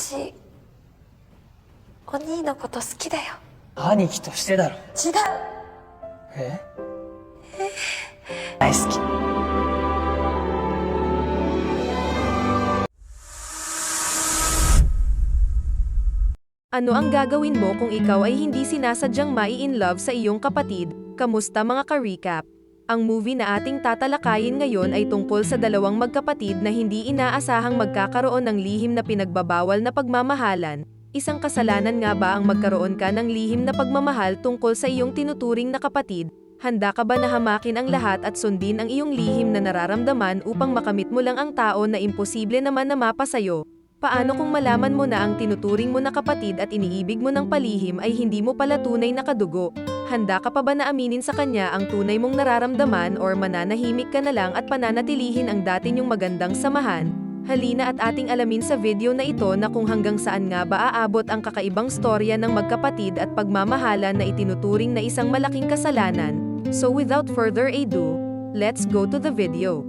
私、お兄のこと好きだよ。兄貴としてだろ。違う。え？大好き。Ano ang gagawin mo kung ikaw ay hindi sinasadyang mai-in love sa iyong kapatid? Kamusta mga ka-recap? Ang movie na ating tatalakayin ngayon ay tungkol sa dalawang magkapatid na hindi inaasahang magkakaroon ng lihim na pinagbabawal na pagmamahalan. Isang kasalanan nga ba ang magkaroon ka ng lihim na pagmamahal tungkol sa iyong tinuturing na kapatid? Handa ka ba na hamakin ang lahat at sundin ang iyong lihim na nararamdaman upang makamit mo lang ang tao na imposible naman na mapa sa'yo? Paano kung malaman mo na ang tinuturing mo na kapatid at iniibig mo ng palihim ay hindi mo pala tunay na kadugo? Handa ka pa ba na aminin sa kanya ang tunay mong nararamdaman or mananahimik ka na lang at pananatilihin ang dati niyong magandang samahan? Halina at ating alamin sa video na ito na kung hanggang saan nga ba aabot ang kakaibang storya ng magkapatid at pagmamahalan na itinuturing na isang malaking kasalanan. So without further ado, let's go to the video.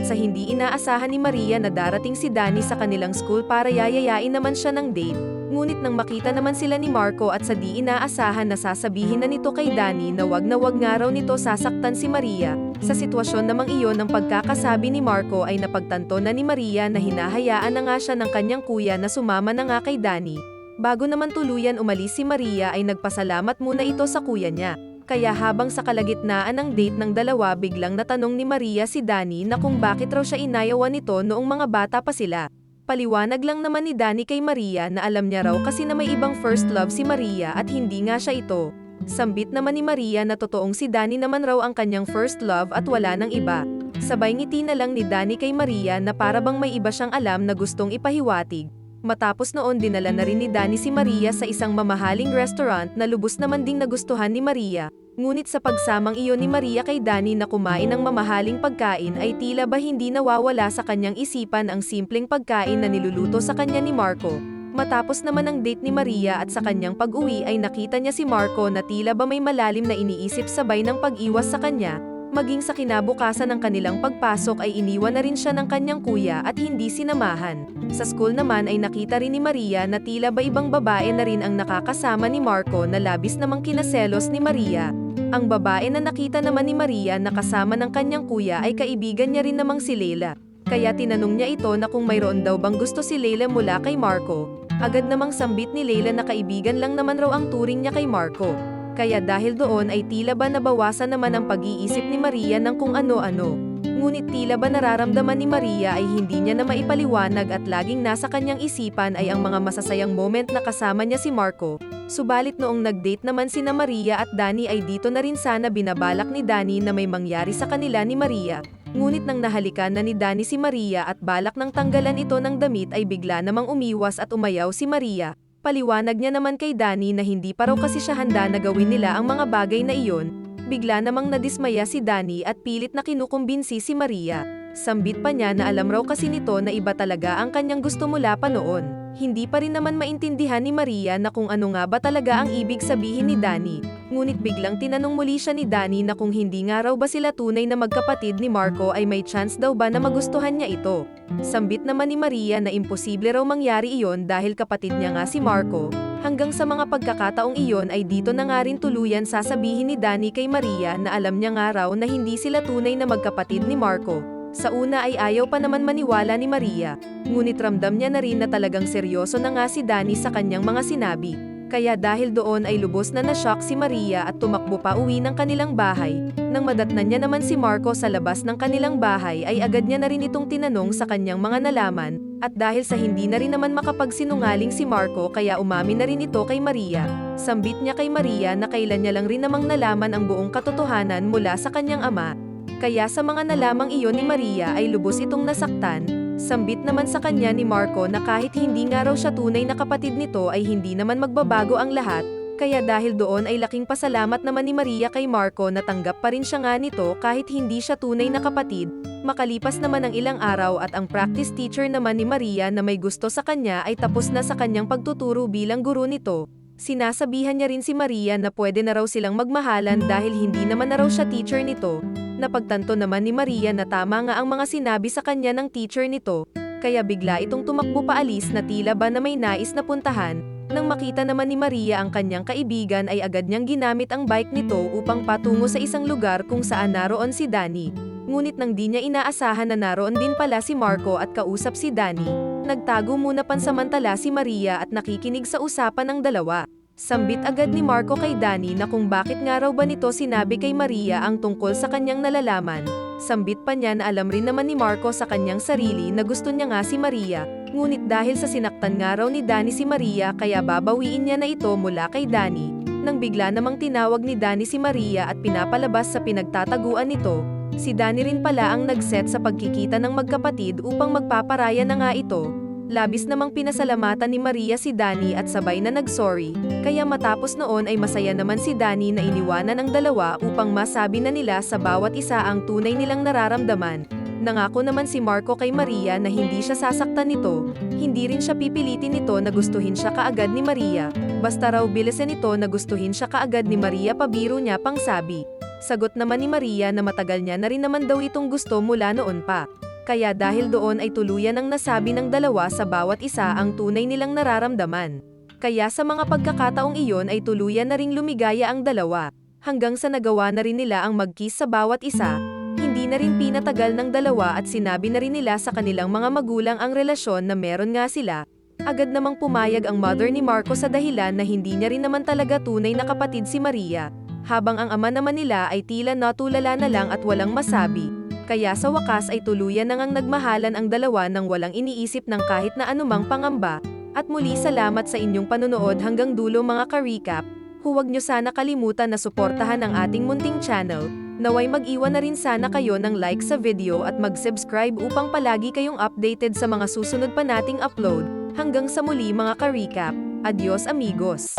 Sa hindi inaasahan ni Maria na darating si Danny sa kanilang school para yayayain naman siya ng date, ngunit nang makita naman sila ni Marco at sa di inaasahan na sasabihin na nito kay Danny na wag nga raw nito sasaktan si Maria, sa sitwasyon namang iyon ng pagkakasabi ni Marco ay napagtanto na ni Maria na hinahayaan na nga siya ng kanyang kuya na sumama na nga kay Danny. Bago naman tuluyan umalis si Maria ay nagpasalamat muna ito sa kuya niya. Kaya habang sa kalagitnaan ng date ng dalawa biglang natanong ni Maria si Danny na kung bakit raw siya inayawan nito noong mga bata pa sila. Paliwanag lang naman ni Danny kay Maria na alam niya raw kasi na may ibang first love si Maria at hindi nga siya ito. Sambit naman ni Maria na totoong si Danny naman raw ang kanyang first love at wala nang iba. Sabay ngiti na lang ni Danny kay Maria na para bang may iba siyang alam na gustong ipahiwatig. Matapos noon dinala na rin ni Danny si Maria sa isang mamahaling restaurant na lubos naman ding nagustuhan ni Maria. Ngunit sa pagsamang iyon ni Maria kay Danny na kumain ng mamahaling pagkain ay tila ba hindi nawawala sa kanyang isipan ang simpleng pagkain na niluluto sa kanya ni Marco. Matapos naman ang date ni Maria at sa kanyang pag-uwi ay nakita niya si Marco na tila ba may malalim na iniisip sabay ng pag-iwas sa kanya. Maging sa kinabukasan ng kanilang pagpasok ay iniwan na rin siya ng kanyang kuya at hindi sinamahan. Sa school naman ay nakita rin ni Maria na tila ba ibang babae na rin ang nakakasama ni Marco na labis namang kinaselos ni Maria. Ang babae na nakita naman ni Maria na kasama ng kanyang kuya ay kaibigan niya rin namang si Leila. Kaya tinanong niya ito na kung mayroon daw bang gusto si Leila mula kay Marco. Agad namang sambit ni Leila na kaibigan lang naman raw ang turing niya kay Marco. Kaya dahil doon ay tila ba nabawasan naman ang pag-iisip ni Maria ng kung ano-ano. Ngunit tila ba nararamdaman ni Maria ay hindi niya na maipaliwanag at laging nasa kanyang isipan ay ang mga masasayang moment na kasama niya si Marco. Subalit noong nag-date naman sina Maria at Danny ay dito na rin sana binabalak ni Danny na may mangyari sa kanila ni Maria. Ngunit nang nahalikan na ni Danny si Maria at balak ng tanggalan ito ng damit ay bigla namang umiwas at umayaw si Maria. Paliwanag niya naman kay Danny na hindi pa raw kasi siya handa na gawin nila ang mga bagay na iyon. Bigla namang nadismaya si Danny at pilit na kinukumbinsi si Maria. Sambit pa niya na alam raw kasi nito na iba talaga ang kanyang gusto mula pa noon. Hindi pa rin naman maintindihan ni Maria na kung ano nga ba talaga ang ibig sabihin ni Danny. Ngunit biglang tinanong muli siya ni Danny na kung hindi nga raw ba sila tunay na magkapatid ni Marco ay may chance daw ba na magustuhan niya ito. Sambit naman ni Maria na imposible raw mangyari iyon dahil kapatid niya nga si Marco. Hanggang sa mga pagkakataong iyon ay dito na nga rin tuluyan sasabihin ni Danny kay Maria na alam niya nga raw na hindi sila tunay na magkapatid ni Marco. Sa una ay ayaw pa naman maniwala ni Maria, ngunit ramdam niya na rin na talagang seryoso na nga si Danny sa kanyang mga sinabi. Kaya dahil doon ay lubos na na-shock si Maria at tumakbo pa uwi ng kanilang bahay. Nang madatnan niya naman si Marco sa labas ng kanilang bahay ay agad niya na rin itong tinanong sa kanyang mga nalaman, at dahil sa hindi na rin naman makapagsinungaling si Marco kaya umamin na rin ito kay Maria. Sambit niya kay Maria na kailan niya lang rin namang nalaman ang buong katotohanan mula sa kanyang ama. Kaya sa mga nalamang iyon ni Maria ay lubos itong nasaktan. Sambit naman sa kanya ni Marco na kahit hindi nga raw siya tunay na kapatid nito ay hindi naman magbabago ang lahat. Kaya dahil doon ay laking pasalamat naman ni Maria kay Marco na tanggap pa rin siya nga nito kahit hindi siya tunay na kapatid. Makalipas naman ang ilang araw at ang practice teacher naman ni Maria na may gusto sa kanya ay tapos na sa kanyang pagtuturo bilang guro nito. Sinasabihan niya rin si Maria na pwede na raw silang magmahalan dahil hindi naman na raw siya teacher nito. Napagtanto naman ni Maria na tama nga ang mga sinabi sa kanya ng teacher nito, kaya bigla itong tumakbo paalis na tila ba na may nais na puntahan. Nang makita naman ni Maria ang kanyang kaibigan ay agad niyang ginamit ang bike nito upang patungo sa isang lugar kung saan naroon si Danny. Ngunit nang di niya inaasahan na naroon din pala si Marco at kausap si Danny, nagtago muna pansamantala si Maria at nakikinig sa usapan ng dalawa. Sambit agad ni Marco kay Danny na kung bakit nga raw ba nito sinabi kay Maria ang tungkol sa kanyang nalalaman. Sambit pa niya na alam rin naman ni Marco sa kanyang sarili na gusto niya nga si Maria, ngunit dahil sa sinaktan nga raw ni Danny si Maria kaya babawiin niya na ito mula kay Danny. Nang bigla namang tinawag ni Danny si Maria at pinapalabas sa pinagtataguan nito, si Danny rin pala ang nag-set sa pagkikita ng magkapatid upang magpaparaya na nga ito. Labis namang pinasalamatan ni Maria si Danny at sabay na nag-sorry, kaya matapos noon ay masaya naman si Danny na iniwanan ang dalawa upang masabi na nila sa bawat isa ang tunay nilang nararamdaman. Nangako naman si Marco kay Maria na hindi siya sasaktan nito, hindi rin siya pipilitin nito na gustuhin siya kaagad ni Maria, basta raw bilisan nito na gustuhin siya kaagad ni Maria pabiro niya pang sabi. Sagot naman ni Maria na matagal niya na rin naman daw itong gusto mula noon pa. Kaya dahil doon ay tuluyan ang nasabi ng dalawa sa bawat isa ang tunay nilang nararamdaman. Kaya sa mga pagkakataong iyon ay tuluyan na ring lumigaya ang dalawa, hanggang sa nagawa na rin nila ang mag-kiss sa bawat isa. Hindi na rin pinatagal ng dalawa at sinabi na rin nila sa kanilang mga magulang ang relasyon na meron nga sila. Agad namang pumayag ang mother ni Marco sa dahilan na hindi niya rin naman talaga tunay na kapatid si Maria, habang ang ama naman nila ay tila natulala na lang at walang masabi. Kaya sa wakas ay tuluyan na ngang nagmahalan ang dalawa nang walang iniisip ng kahit na anumang pangamba. At muli salamat sa inyong panonood hanggang dulo mga ka-recap. Huwag nyo sana kalimutan na suportahan ang ating munting channel. Naway mag-iwan na rin sana kayo ng like sa video at mag-subscribe upang palagi kayong updated sa mga susunod pa nating upload. Hanggang sa muli mga ka-recap. Adios amigos!